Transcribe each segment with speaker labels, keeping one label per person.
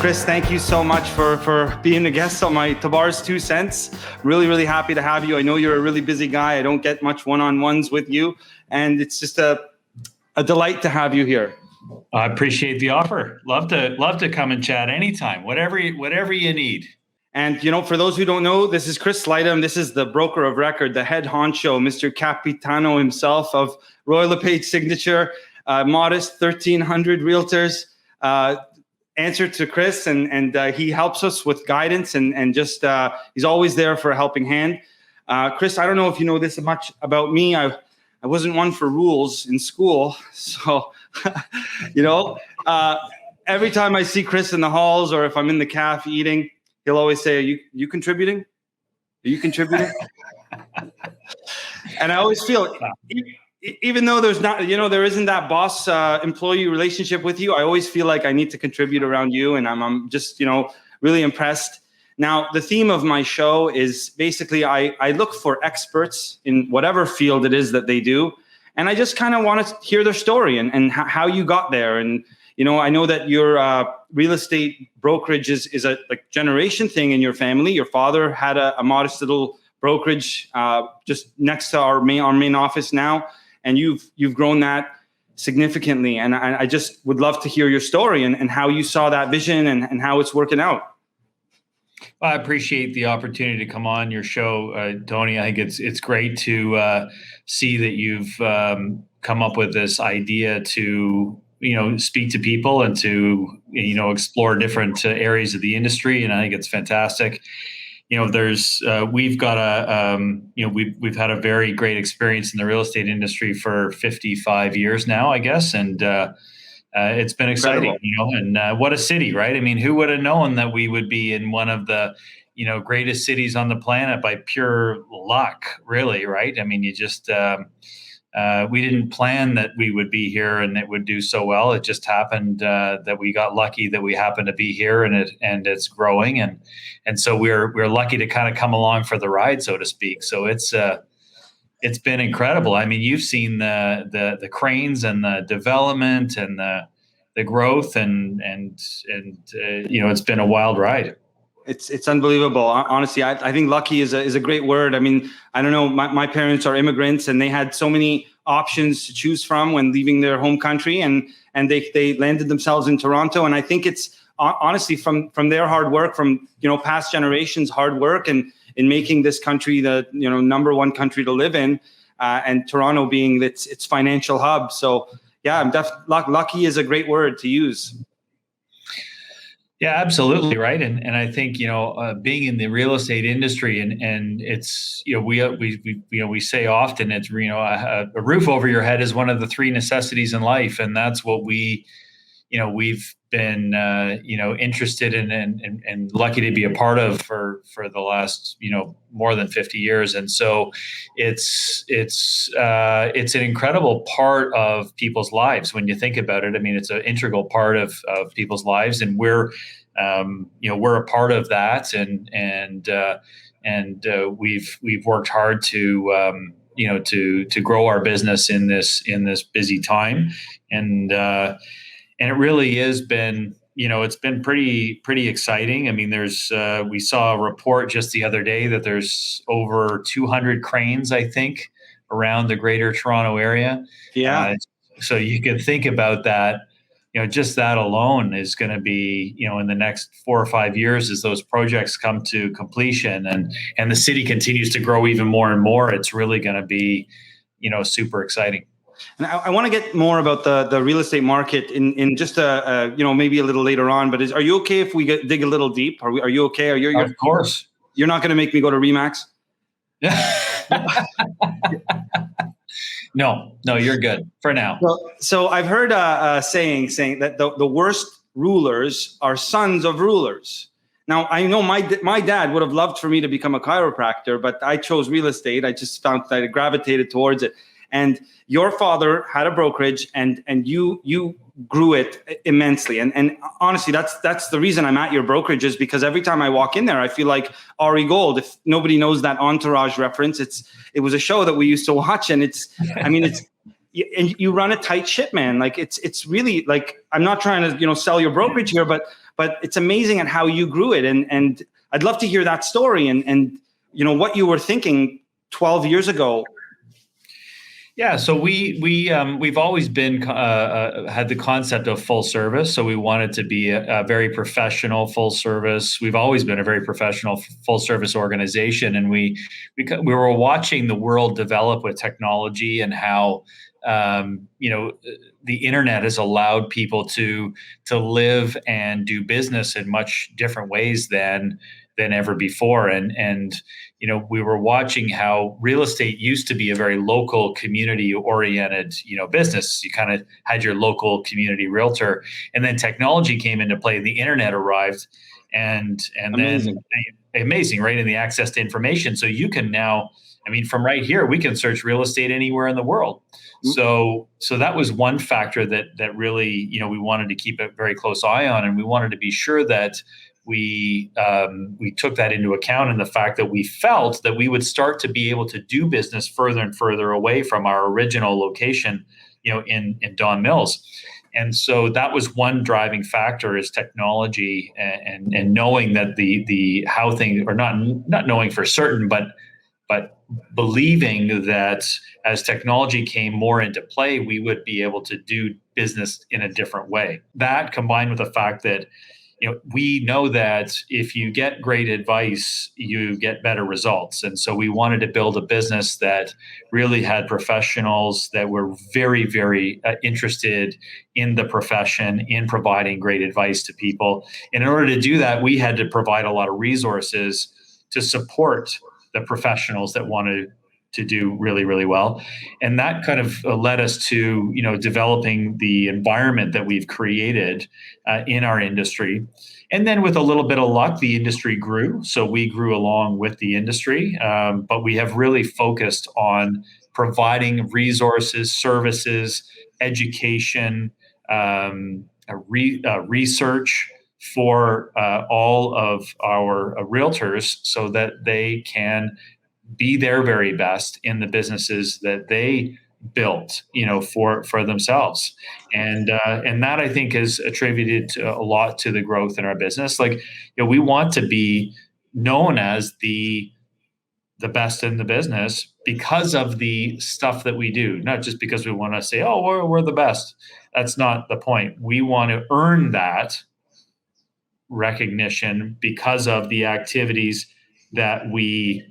Speaker 1: Chris, thank you so much for being a guest on my Tabar's 2 cents. Really, really happy to have you. I know you're a really busy guy. I don't get much one-on-ones with you, and it's just a delight to have you here.
Speaker 2: I appreciate the offer. Love to come and chat anytime, whatever you need.
Speaker 1: And, for those who don't know, this is Chris Slightham. This is the broker of record, the head honcho, Mr. Capitano himself of Royal LePage Signature, modest 1,300 realtors. Answer to Chris, and he helps us with guidance and just he's always there for a helping hand. Chris, I don't know if you know this much about me. I wasn't one for rules in school, so every time I see Chris in the halls or if I'm in the cafe eating, he'll always say, "Are you contributing? Are you contributing?" And I always feel, even though there's not, there isn't that boss employee relationship with you, I always feel like I need to contribute around you, and I'm just really impressed. Now, the theme of my show is basically I look for experts in whatever field it is that they do, and I just kind of want to hear their story and how you got there. And I know that your real estate brokerage is a generation thing in your family. Your father had a modest little brokerage just next to our main office now, and you've grown that significantly. And I just would love to hear your story and how you saw that vision and how it's working out.
Speaker 2: Well, I appreciate the opportunity to come on your show, Tony. I think it's great to see that you've come up with this idea to speak to people and to explore different areas of the industry, and I think it's fantastic. We've got we've had a very great experience in the real estate industry for 55 years now, I guess, and it's been exciting.
Speaker 1: Incredible.
Speaker 2: And what a city, right? I mean, who would have known that we would be in one of the greatest cities on the planet by pure luck, really, right? I mean, you just we didn't plan that we would be here and it would do so well. It just happened that we got lucky that we happened to be here, and it's growing, and so we're lucky to kind of come along for the ride, so to speak. So it's been incredible. I mean, you've seen the cranes and the development and the growth and it's been a wild ride.
Speaker 1: It's unbelievable. Honestly, I think lucky is a great word. I mean, I don't know. My parents are immigrants, and they had so many options to choose from when leaving their home country, and they landed themselves in Toronto. And I think it's honestly from their hard work, from past generations' hard work, and in making this country the number one country to live in, and Toronto being its financial hub. So yeah, I'm lucky is a great word to use.
Speaker 2: Yeah, absolutely, right. And I think being in the real estate industry and it's we say often it's a roof over your head is one of the 3 necessities in life, and that's what we've been interested in and lucky to be a part of for the last more than 50 years. And so it's an incredible part of people's lives when you think about it. I mean, it's an integral part of people's lives, and we're a part of that, and we've worked hard to grow our business in this busy time, and it really has been, it's been pretty exciting. I mean, we saw a report just the other day that there's over 200 cranes, I think, around the Greater Toronto area.
Speaker 1: Yeah.
Speaker 2: So you can think about that. Just that alone is going to be, in the next 4 or 5 years, as those projects come to completion and the city continues to grow even more and more, it's really going to be, super exciting.
Speaker 1: And I want to get more about the real estate market in just maybe a little later on. But are you okay if we dig a little deep? Are you okay?
Speaker 2: Of course.
Speaker 1: You're not going to make me go to Remax?
Speaker 2: No, you're good for now.
Speaker 1: So I've heard a saying that the worst rulers are sons of rulers. Now, I know my dad would have loved for me to become a chiropractor, but I chose real estate. I just found that I gravitated towards it. And your father had a brokerage, and you grew it immensely. And honestly, that's the reason I'm at your brokerage, is because every time I walk in there, I feel like Ari Gold. If nobody knows that Entourage reference, it was a show that we used to watch, and and you run a tight ship, man. Like it's really like, I'm not trying to sell your brokerage here, but but it's amazing at how you grew it. And I'd love to hear that story and what you were thinking 12 years ago.
Speaker 2: Yeah, so we've always been had the concept of full service. So we wanted to be a very professional full service. We've always been a very professional full service organization, and we were watching the world develop with technology and how the internet has allowed people to live and do business in much different ways than ever before. And we were watching how real estate used to be a very local, community-oriented, business. You kind of had your local community realtor, and then technology came into play. The internet arrived, and
Speaker 1: Amazing.
Speaker 2: then amazing, right? And the access to information. So you can now, from right here, we can search real estate anywhere in the world. So that was one factor that really, we wanted to keep a very close eye on, and we wanted to be sure that we took that into account, and the fact that we felt that we would start to be able to do business further and further away from our original location, in Don Mills. And so that was one driving factor, is technology, and knowing that the how things, or not knowing for certain, but believing that as technology came more into play, we would be able to do business in a different way. That, combined with the fact that we know that if you get great advice, you get better results. And so we wanted to build a business that really had professionals that were very, very interested in the profession, in providing great advice to people. And in order to do that, we had to provide a lot of resources to support the professionals that wanted to do really, really well. And that kind of led us to, developing the environment that we've created in our industry. And then with a little bit of luck, the industry grew. So we grew along with the industry, but we have really focused on providing resources, services, education, research for all of our realtors, so that they can be their very best in the businesses that they built, for themselves. And that, I think, is attributed to a lot to the growth in our business. Like, we want to be known as the best in the business because of the stuff that we do, not just because we want to say, oh, we're the best. That's not the point. We want to earn that recognition because of the activities that we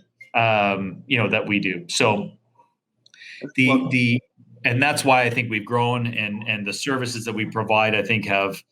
Speaker 2: do. So and that's why I think we've grown, and the services that we provide, I think, have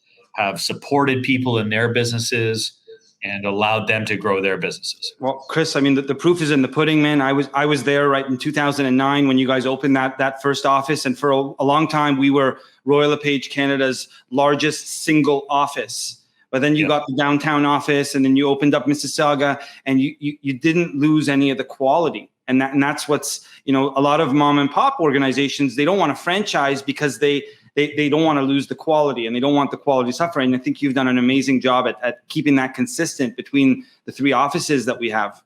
Speaker 2: supported people in their businesses and allowed them to grow their businesses.
Speaker 1: Well, Chris, the proof is in the pudding, man. I was there right in 2009 when you guys opened that first office, and for a long time we were Royal LePage Canada's largest single office. But then you got the downtown office, and then you opened up Mississauga, and you didn't lose any of the quality. And that's what's, a lot of mom and pop organizations, they don't want to franchise because they don't want to lose the quality, and they don't want the quality to suffer. And I think you've done an amazing job at keeping that consistent between the three offices that we have.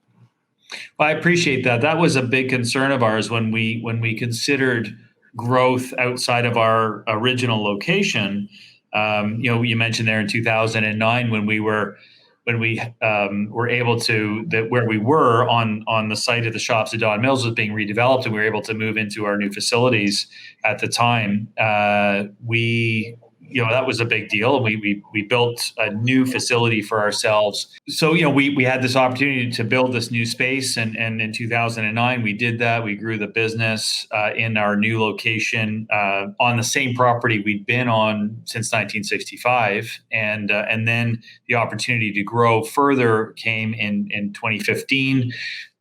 Speaker 2: Well, I appreciate that. That was a big concern of ours when we considered growth outside of our original location. You mentioned there in 2009 when we were able to, that where we were on the site of the shops at Don Mills was being redeveloped, and we were able to move into our new facilities at the time. That was a big deal. We built a new facility for ourselves. So, we had this opportunity to build this new space. And in 2009, we did that. We grew the business in our new location on the same property we'd been on since 1965. And then the opportunity to grow further came in 2015.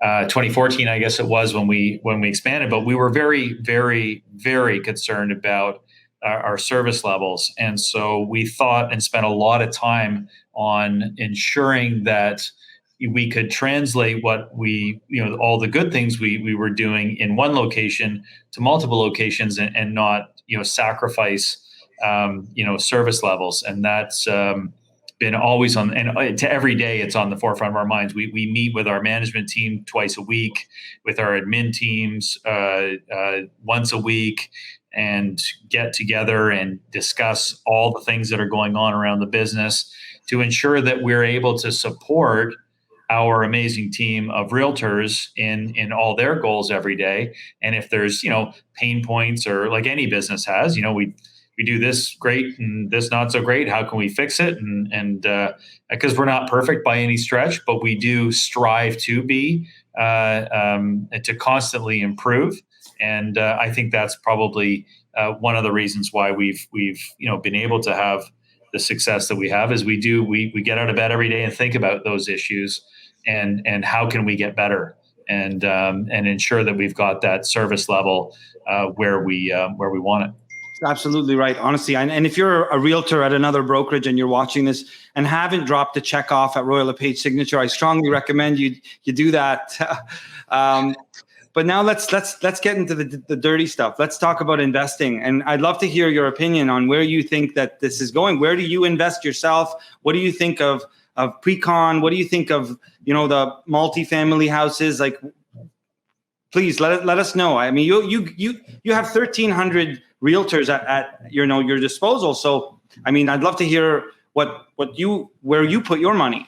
Speaker 2: 2014, I guess it was, when we expanded. But we were very, very, very concerned about our service levels. And so we thought and spent a lot of time on ensuring that we could translate what all the good things we were doing in one location to multiple locations, and not, sacrifice, service levels. And that's been always on, and to every day it's on the forefront of our minds. We meet with our management team twice a week, with our admin teams once a week. and get together and discuss all the things that are going on around the business to ensure that we're able to support our amazing team of realtors in all their goals every day. And if there's, pain points, or like any business has, we do this great and this not so great, how can we fix it? And because we're not perfect by any stretch, but we do strive to be to constantly improve. And I think that's probably one of the reasons why we've been able to have the success that we have, is we get out of bed every day and think about those issues and how can we get better, and ensure that we've got that service level where we want it.
Speaker 1: Absolutely right. Honestly, and if you're a realtor at another brokerage and you're watching this and haven't dropped a check off at Royal LePage Signature, I strongly recommend you do that. But now let's get into the dirty stuff. Let's talk about investing, and I'd love to hear your opinion on where you think that this is going. Where do you invest yourself? What do you think of pre-con? What do you think of the multifamily houses? Like, please let us know. I mean, you have 1,300 realtors at your disposal. So, I mean, I'd love to hear where you put your money.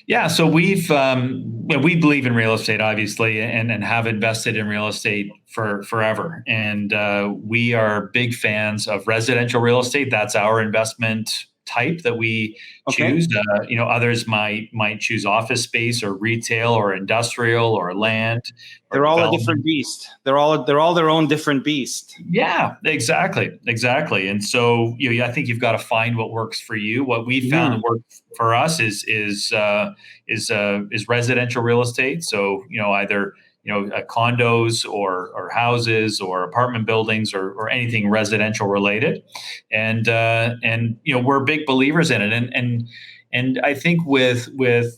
Speaker 2: Yeah, so we believe in real estate, obviously, and have invested in real estate for forever. And we are big fans of residential real estate. That's our investment type that we choose. Others might choose office space or retail or industrial or land.
Speaker 1: They're all a different beast. They're all their own different beast.
Speaker 2: Yeah, exactly. And so I think you've got to find what works for you. What we found that works for us is residential real estate. So either condos or houses or apartment buildings or anything residential related, and we're big believers in it. And I think with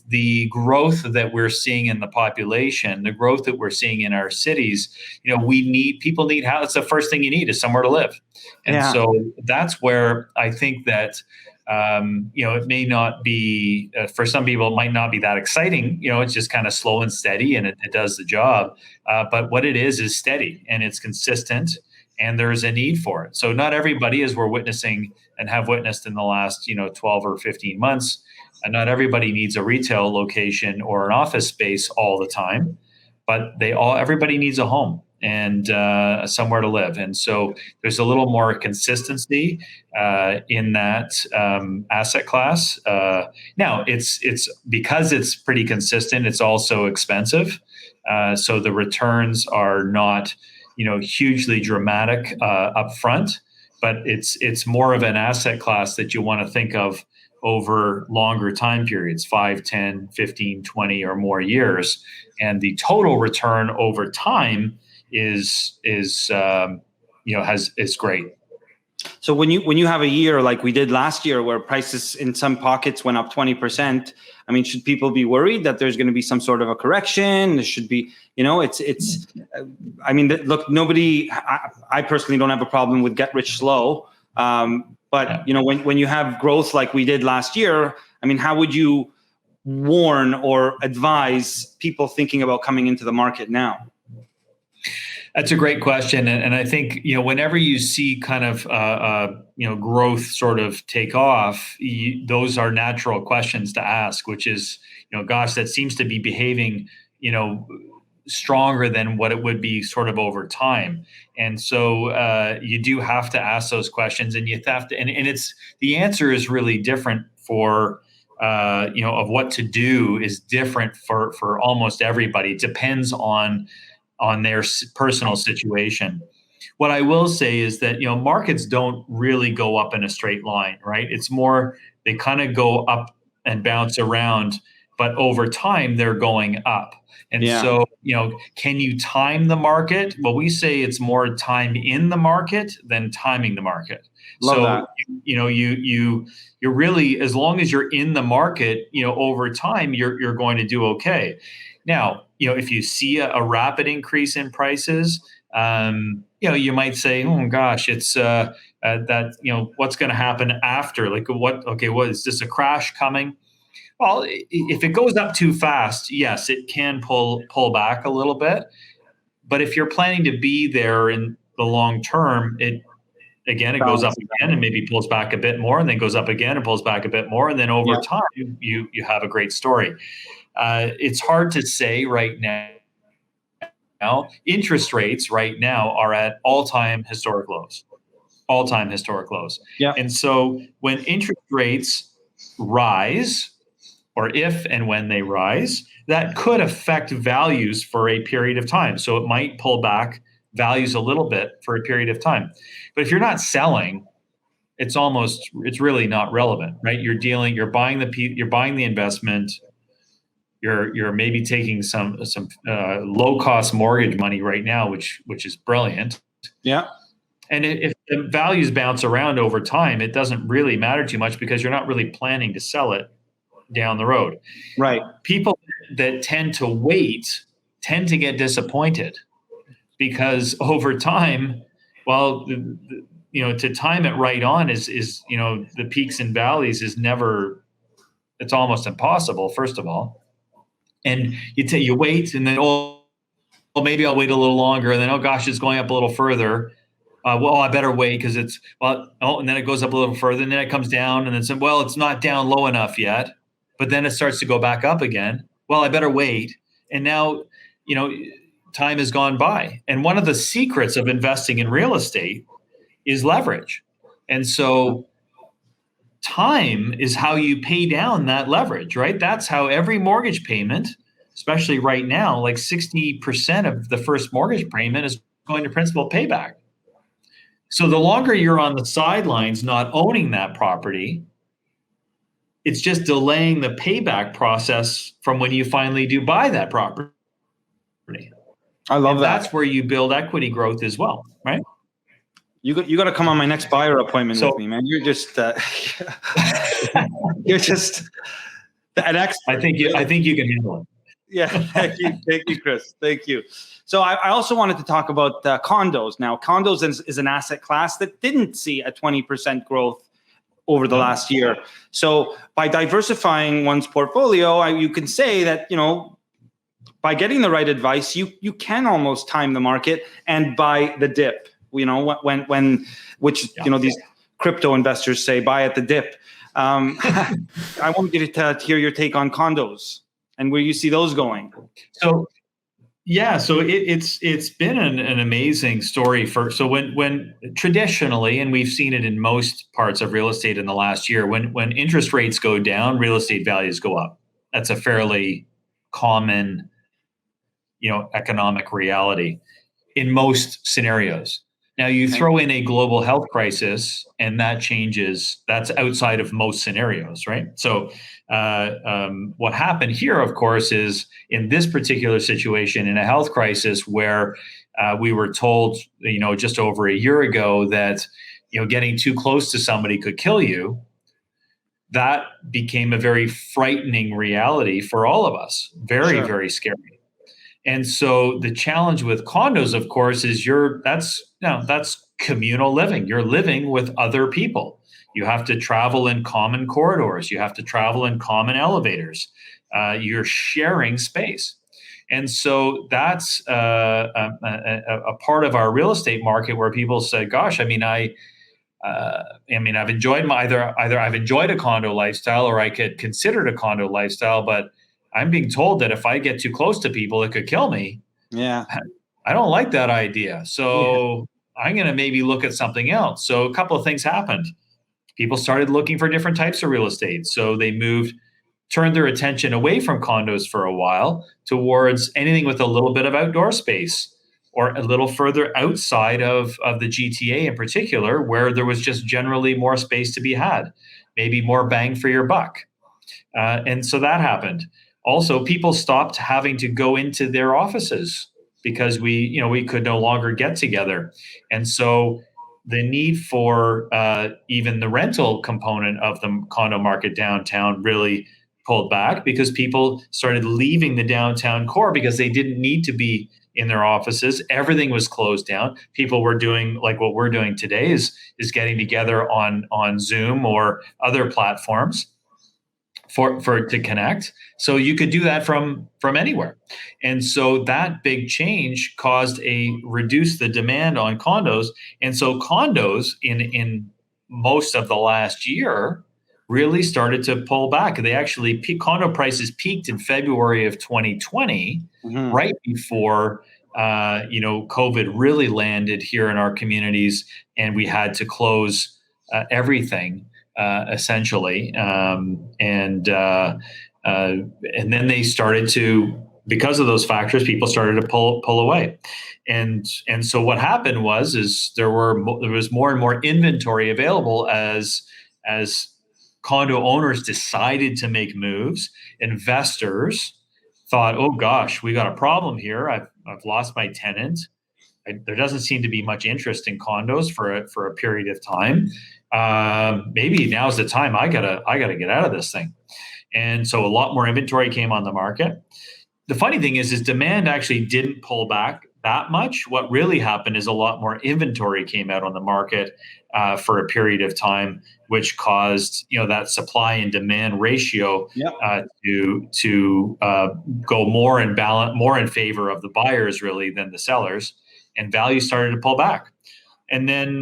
Speaker 2: the growth that we're seeing in the population, the growth that we're seeing in our cities, people need house. It's the first thing you need is somewhere to live, and so that's where I think that. It may not be for some people, it might not be that exciting. It's just kind of slow and steady, and it does the job. But what it is steady and it's consistent, and there's a need for it. So not everybody, as we're witnessing and have witnessed in the last 12 or 15 months, and not everybody needs a retail location or an office space all the time, but everybody needs a home and somewhere to live. And so there's a little more consistency in that asset class. Now it's because it's pretty consistent, it's also expensive. So the returns are not, hugely dramatic up front, but it's more of an asset class that you want to think of over longer time periods, 5, 10, 15, 20 or more years. And the total return over time is great.
Speaker 1: So when you have a year like we did last year, where prices in some pockets went up 20%, I mean, should people be worried that there's going to be some sort of a correction? There should be, I mean, look, I personally don't have a problem with get rich slow. But when you have growth like we did last year, I mean, how would you warn or advise people thinking about coming into the market now?
Speaker 2: That's a great question. And I think, whenever you see kind of, growth sort of take off, those are natural questions to ask, which is, gosh, that seems to be behaving, stronger than what it would be sort of over time. And so you do have to ask those questions, and you have to, and it's, the answer is really different for, of what to do is different for almost everybody. It depends on their personal situation. What I will say is that, markets don't really go up in a straight line, right? It's more, they kind of go up and bounce around, but over time they're going up. And so, can you time the market? Well, we say it's more time in the market than timing the market.
Speaker 1: Love that.
Speaker 2: You're really, as long as you're in the market, over time, you're going to do okay. Now, if you see a rapid increase in prices, you might say, oh gosh, it's that, what's going to happen after? Like what is this a crash coming? Well, if it goes up too fast, yes, it can pull back a little bit. But if you're planning to be there and the long term, it goes up again and maybe pulls back a bit more, and then goes up again and pulls back a bit more, and then over time you have a great story. It's hard to say right now. Interest rates right now are at all-time historic lows.
Speaker 1: Yeah.
Speaker 2: And so when interest rates rise, or if and when they rise, that could affect values for a period of time. So it might pull back values a little bit for a period of time. But if you're not selling, it's really not relevant, right? You're buying the investment. You're maybe taking some low cost mortgage money right now, which is brilliant.
Speaker 1: Yeah.
Speaker 2: And if the values bounce around over time, it doesn't really matter too much because you're not really planning to sell it down the road.
Speaker 1: Right.
Speaker 2: People that tend to wait tend to get disappointed because over time, well, to time it right on is the peaks and valleys is never. It's almost impossible, first of all. And you wait, and then maybe I'll wait a little longer, and then oh gosh, it's going up a little further. Well, I better wait because and then it goes up a little further, and then it comes down, and then it's not down low enough yet, but then it starts to go back up again. Well, I better wait, and now time has gone by. And one of the secrets of investing in real estate is leverage, and so time is how you pay down that leverage, right? That's how every mortgage payment, especially right now, like 60% of the first mortgage payment is going to principal payback. So the longer you're on the sidelines not owning that property, it's just delaying the payback process from when you finally do buy that property.
Speaker 1: I love that.
Speaker 2: That's where you build equity growth as well, right?
Speaker 1: You got to come on my next buyer appointment with me, man. You're just you're just an expert.
Speaker 2: I think you can handle it.
Speaker 1: Yeah, thank you, Chris. Thank you. So I also wanted to talk about condos. Now, condos is an asset class that didn't see a 20% growth over the last year. So by diversifying one's portfolio, you can say that by getting the right advice, you can almost time the market and buy the dip. These crypto investors say buy at the dip. I want you to hear your take on condos and where you see those going.
Speaker 2: So it's been an amazing story when traditionally, and we've seen it in most parts of real estate in the last year, when interest rates go down, real estate values go up. That's a fairly common, economic reality in most scenarios. Now you throw in a global health crisis and that changes, that's outside of most scenarios, right? So what happened here, of course, is in this particular situation in a health crisis where we were told, just over a year ago that, getting too close to somebody could kill you, that became a very frightening reality for all of us. Very, sure. Very scary. And so the challenge with condos, of course, is that's communal living. You're living with other people. You have to travel in common corridors. You have to travel in common elevators. You're sharing space. And so that's a part of our real estate market where people say, gosh, I've enjoyed either I've enjoyed a condo lifestyle or I could consider it a condo lifestyle, but I'm being told that if I get too close to people, it could kill me.
Speaker 1: Yeah.
Speaker 2: I don't like that idea. So I'm going to maybe look at something else. So a couple of things happened. People started looking for different types of real estate. So they turned their attention away from condos for a while towards anything with a little bit of outdoor space or a little further outside of the GTA in particular, where there was just generally more space to be had, maybe more bang for your buck. And so that happened. Also, people stopped having to go into their offices because we could no longer get together. And so the need for even the rental component of the condo market downtown really pulled back because people started leaving the downtown core because they didn't need to be in their offices. Everything was closed down. People were doing like what we're doing today is getting together on Zoom or other platforms for it to connect. So you could do that from anywhere. And so that big change reduced the demand on condos. And so condos in most of the last year really started to pull back. They actually condo prices peaked in February of 2020, right before COVID really landed here in our communities, and we had to close everything essentially. And then they started to, because of those factors, people started to pull away. And so what happened was there was more and more inventory available as condo owners decided to make moves. Investors thought, oh gosh, we got a problem here. I've lost my tenant. There doesn't seem to be much interest in condos for a period of time. Maybe now's the time. I gotta get out of this thing. And so a lot more inventory came on the market. The funny thing is demand actually didn't pull back that much. What really happened is a lot more inventory came out on the market for a period of time, which caused that supply and demand ratio to go more in favor of the buyers really than the sellers, and value started to pull back. And then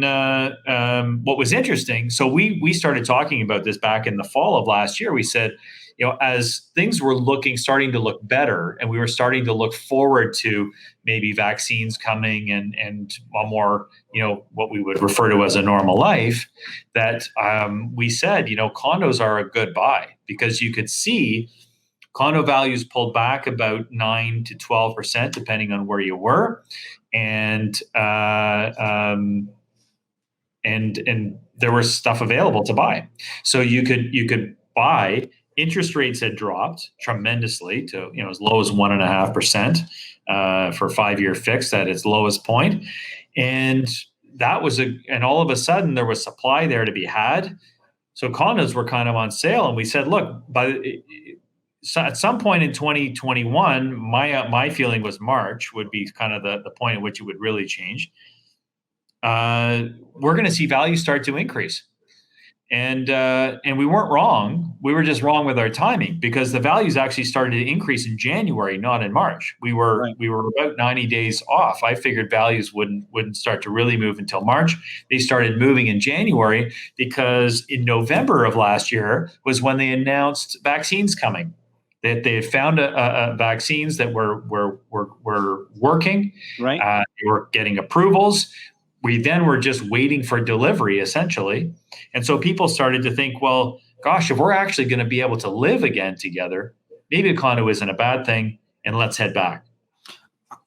Speaker 2: what was interesting, so we started talking about this back in the fall of last year. We said, as things were starting to look better, and we were starting to look forward to maybe vaccines coming and a more, what we would refer to as a normal life, that we said, condos are a good buy, because you could see condo values pulled back about 9 to 12%, depending on where you were. And there was stuff available to buy. So you could buy. Interest rates had dropped tremendously to as low as 1.5% for 5-year fixed at its lowest point, and and all of a sudden there was supply there to be had. So condos were kind of on sale, and we said, look, at some point in 2021, my feeling was March would be kind of the point at which it would really change. We're going to see value start to increase. And we weren't wrong. We were just wrong with our timing, because the values actually started to increase in January, not in March. We were about 90 days off. I figured values wouldn't start to really move until March. They started moving in January, because in November of last year was when they announced vaccines coming. That they had found vaccines that were working. Right. They were getting approvals. We then were just waiting for delivery, essentially. And so people started to think, well, gosh, if we're actually going to be able to live again together, maybe a condo isn't a bad thing, and let's head back.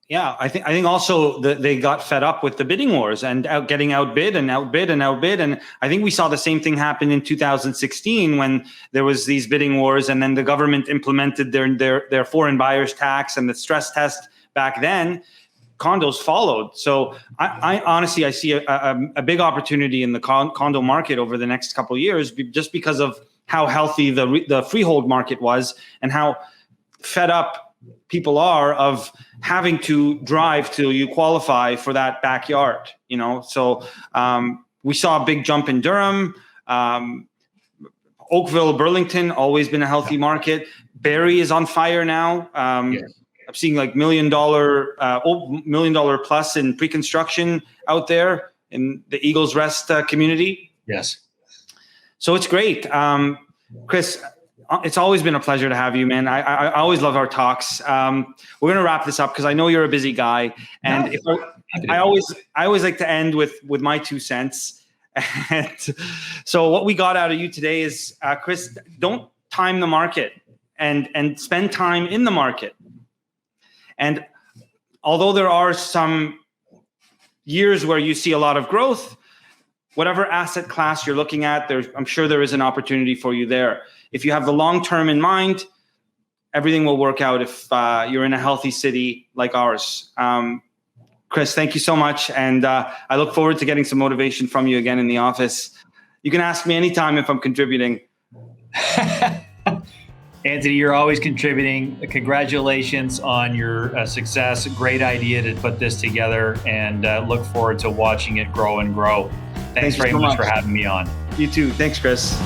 Speaker 1: Yeah, I think also they got fed up with the bidding wars and getting outbid. And I think we saw the same thing happen in 2016 when there was these bidding wars, and then the government implemented their foreign buyers tax and the stress test back then. Condos followed. So I honestly see a big opportunity in the condo market over the next couple of years, just because of how healthy the freehold market was, and how fed up people are of having to drive till you qualify for that backyard. So we saw a big jump in Durham, Oakville, Burlington, always been a healthy market. Barrie is on fire now. Yes. I'm seeing like $1 million plus in pre-construction out there in the Eagles Rest community.
Speaker 2: Yes.
Speaker 1: So it's great. Chris, it's always been a pleasure to have you, man. I always love our talks. We're going to wrap this up because I know you're a busy guy. And I always like to end with my 2 cents. And so what we got out of you today is, Chris, don't time the market and spend time in the market. And although there are some years where you see a lot of growth, whatever asset class you're looking at, I'm sure there is an opportunity for you there. If you have the long term in mind, everything will work out if you're in a healthy city like ours. Chris, thank you so much. And I look forward to getting some motivation from you again in the office. You can ask me anytime if I'm contributing.
Speaker 2: Anthony, you're always contributing. Congratulations on your success. Great idea to put this together, and look forward to watching it grow and grow. Thanks very much for having me on.
Speaker 1: You too. Thanks, Chris.